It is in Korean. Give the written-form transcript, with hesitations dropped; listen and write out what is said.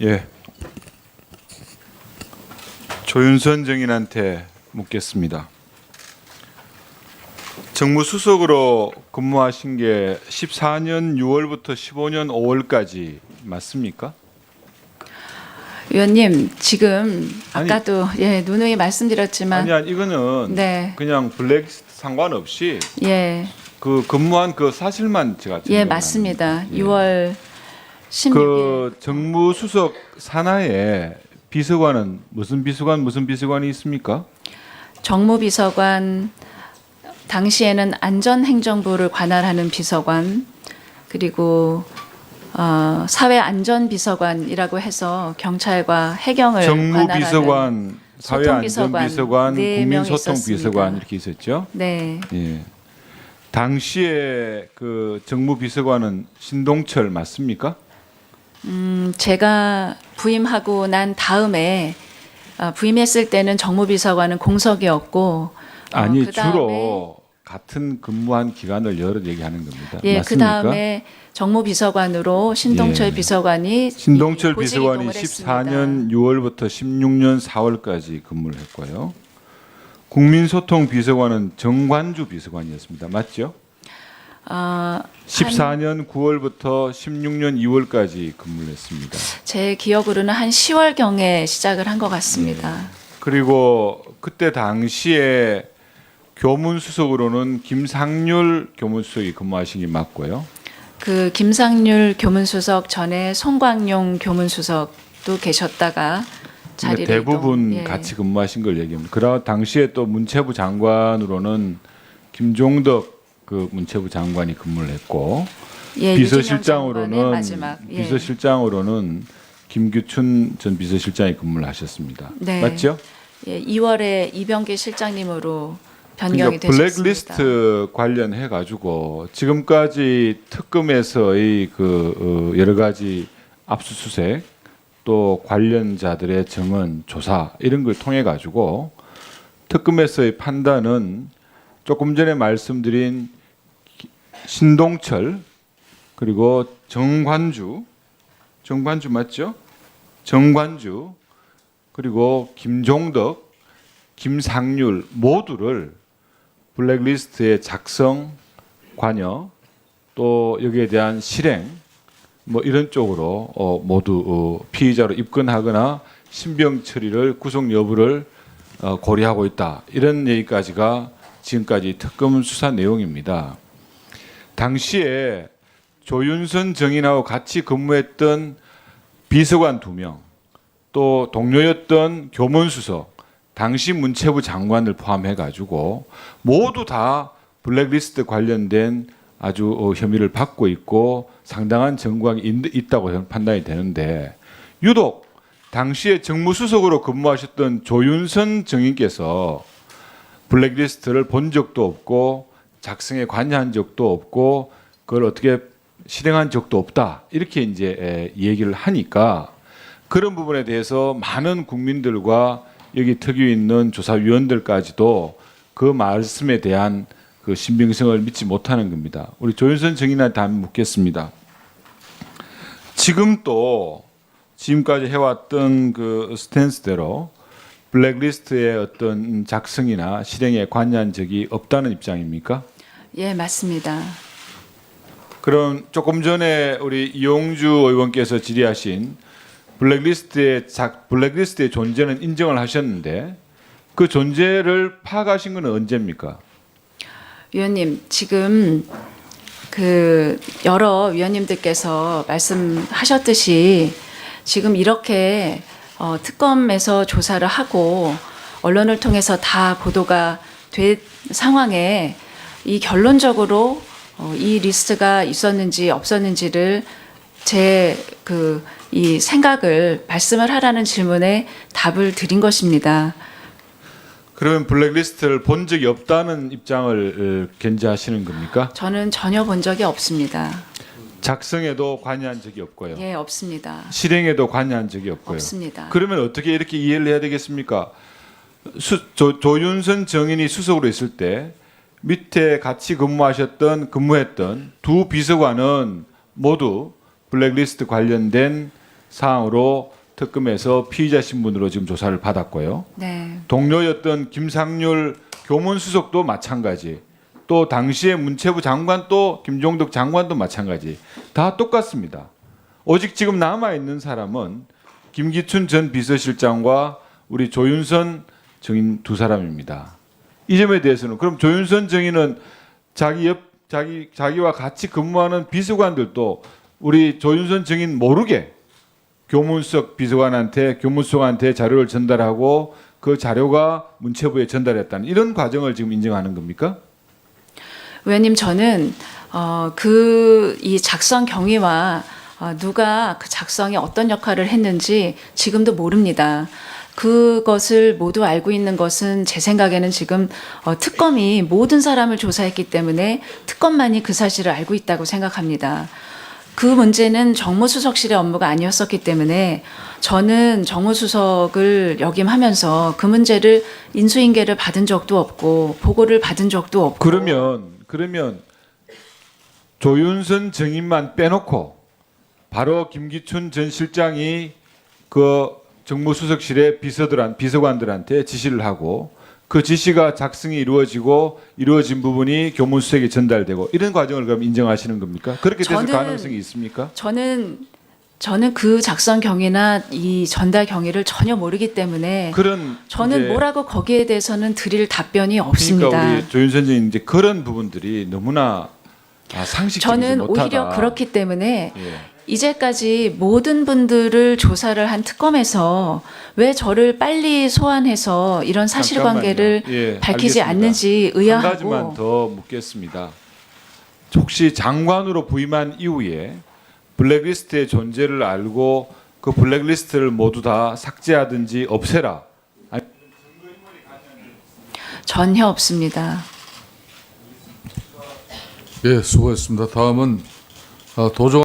예. 조윤선 정인한테 묻겠습니다. 정무수석으로 근무하신 게 14년 6월부터 15년 5월까지 맞습니까? 위원님, 지금 아까도 누누이 말씀드렸지만 아니 이거는 네. 그냥 블랙리스트 상관없이 예, 그 근무한 그 사실만 제가 예 증명을 맞습니다. 하는 거예요. 6월 16일 그 정무수석 산하에 비서관은 무슨 비서관이 있습니까? 정무비서관, 당시에는 안전행정부를 관할하는 비서관, 그리고 사회안전비서관이라고 해서 경찰과 해경을 관할하는 정무비서관, 사회안전비서관, 네 명이 국민소통비서관 있었습니다. 이렇게 있었죠. 네, 예. 당시에 그 정무비서관은 신동철 맞습니까? 제가 부임하고 난 다음에 부임했을 때는 정무비서관은 공석이었고 아니 그다음에 주로 같은 근무한 기간을 여러 얘기하는 겁니다. 예, 그 맞습니까? 다음에 정무비서관으로 신동철 예. 비서관이 신동철 보직 비서관이 이동을 14년 6월부터 16년 4월까지 근무를 했고요. 국민소통 비서관은 정관주 비서관이었습니다. 맞죠? 14년 9월부터 16년 2월까지 근무를 했습니다. 제 기억으로는 한 10월 경에 시작을 한 것 같습니다. 그리고 그때 당시에 교문수석으로는 김상률 교문수석이 근무하신 게 맞고요. 그 김상률 교문수석 전에 송광용 교문수석도 계셨다가 자리를 대부분 이동, 예. 같이 근무하신 걸 얘기합니다. 그러 당시에 또 문체부 장관으로는 김종덕 그 문체부 장관이 근무를 했고 예, 비서실장으로는 유진영 장관의 마지막, 예. 비서실장으로는 김규춘 전 비서실장이 근무를 하셨습니다. 네. 맞죠? 예, 2월에 이병기 실장님으로 변경이 그러니까 되셨습니다. 블랙리스트 관련해 가지고 지금까지 특검에서의 그 여러 가지 압수수색 또 관련자들의 증언 조사 이런 걸 통해 가지고 특검에서의 판단은 조금 전에 말씀드린 신동철 그리고 정관주 맞죠? 정관주 그리고 김종덕, 김상률 모두를 블랙리스트의 작성, 관여 또 여기에 대한 실행 뭐 이런 쪽으로 모두 피의자로 입건하거나 신병 처리를 구속 여부를 고려하고 있다. 이런 얘기까지가 지금까지 특검 수사 내용입니다. 당시에 조윤선 정인하고 같이 근무했던 비서관 2명, 또 동료였던 교문수석, 당시 문체부 장관을 포함해 가지고 모두 다 블랙리스트 관련된 아주 혐의를 받고 있고 상당한 정황이 있다고 판단이 되는데 유독 당시에 정무수석으로 근무하셨던 조윤선 정인께서 블랙리스트를 본 적도 없고 작성에 관여한 적도 없고 그걸 어떻게 실행한 적도 없다 이렇게 이제 얘기를 하니까 그런 부분에 대해서 많은 국민들과 여기 특유 있는 조사위원들까지도 그 말씀에 대한 그 신빙성을 믿지 못하는 겁니다. 우리 조윤선 정인한테 한번 묻겠습니다. 지금 또 지금까지 해왔던 그 스탠스대로 블랙리스트의 어떤 작성이나 실행에 관여한 적이 없다는 입장입니까? 예, 맞습니다. 그럼 조금 전에 우리 이용주 의원께서 질의하신 블랙리스트의 존재는 인정을 하셨는데 그 존재를 파악하신 건 언제입니까? 위원님, 지금 그 여러 위원님들께서 말씀하셨듯이 지금 이렇게 특검에서 조사를 하고 언론을 통해서 다 보도가 된 상황에 이 결론적으로 이 리스트가 있었는지 없었는지를 제 이 생각을 말씀을 하라는 질문에 답을 드린 것입니다. 그러면 블랙리스트를 본 적이 없다는 입장을 견지하시는 겁니까? 저는 전혀 본 적이 없습니다. 작성에도 관여한 적이 없고요. 예, 없습니다. 실행에도 관여한 적이 없고요. 없습니다. 그러면 어떻게 이렇게 이해를 해야 되겠습니까? 조윤선 정인이 수석으로 있을 때 밑에 같이 근무했던 두 비서관은 모두 블랙리스트 관련된 사항으로 특검에서 피의자 신분으로 지금 조사를 받았고요. 네. 동료였던 김상률 교문수석도 마찬가지. 또 당시에 문체부 장관 또 김종덕 장관도 마찬가지. 다 똑같습니다. 오직 지금 남아 있는 사람은 김기춘 전 비서실장과 우리 조윤선 증인 두 사람입니다. 이 점에 대해서는 그럼 조윤선 증인은 자기와 같이 근무하는 비서관들도 우리 조윤선 증인 모르게 교문수석한테 자료를 전달하고 그 자료가 문체부에 전달했다는 이런 과정을 지금 인정하는 겁니까? 의원님, 저는 이 작성 경위와 누가 그 작성에 어떤 역할을 했는지 지금도 모릅니다. 그것을 모두 알고 있는 것은 제 생각에는 지금 특검이 모든 사람을 조사했기 때문에 특검만이 그 사실을 알고 있다고 생각합니다. 그 문제는 정무수석실의 업무가 아니었었기 때문에 저는 정무수석을 역임하면서 그 문제를 인수인계를 받은 적도 없고 보고를 받은 적도 없고. 그러면 조윤선 증인만 빼놓고 바로 김기춘 전 실장이 그 정무수석실의 비서관들한테 지시를 하고 그 지시가 작성이 이루어진 부분이 교문수석에 전달되고 이런 과정을 그럼 인정하시는 겁니까? 그렇게 됐을 가능성이 있습니까? 저는 그 작성 경위나 이 전달 경위를 전혀 모르기 때문에 저는 뭐라고 거기에 대해서는 드릴 답변이 없습니다. 그러니까 우리 조윤선 증인 이제 그런 부분들이 너무나 상식적이지 저는 못하다. 오히려 그렇기 때문에 예. 이제까지 모든 분들을 조사를 한 특검에서 왜 저를 빨리 소환해서 이런 사실관계를 잠깐만요. 예, 밝히지 알겠습니다. 않는지 한 의아하고. 가지만 더 묻겠습니다. 혹시 장관으로 부임한 이후에 블랙리스트의 존재를 알고 그 블랙리스트를 모두 다 삭제하든지 없애라. 전혀 없습니다. 예, 수고했습니다. 다음은 도정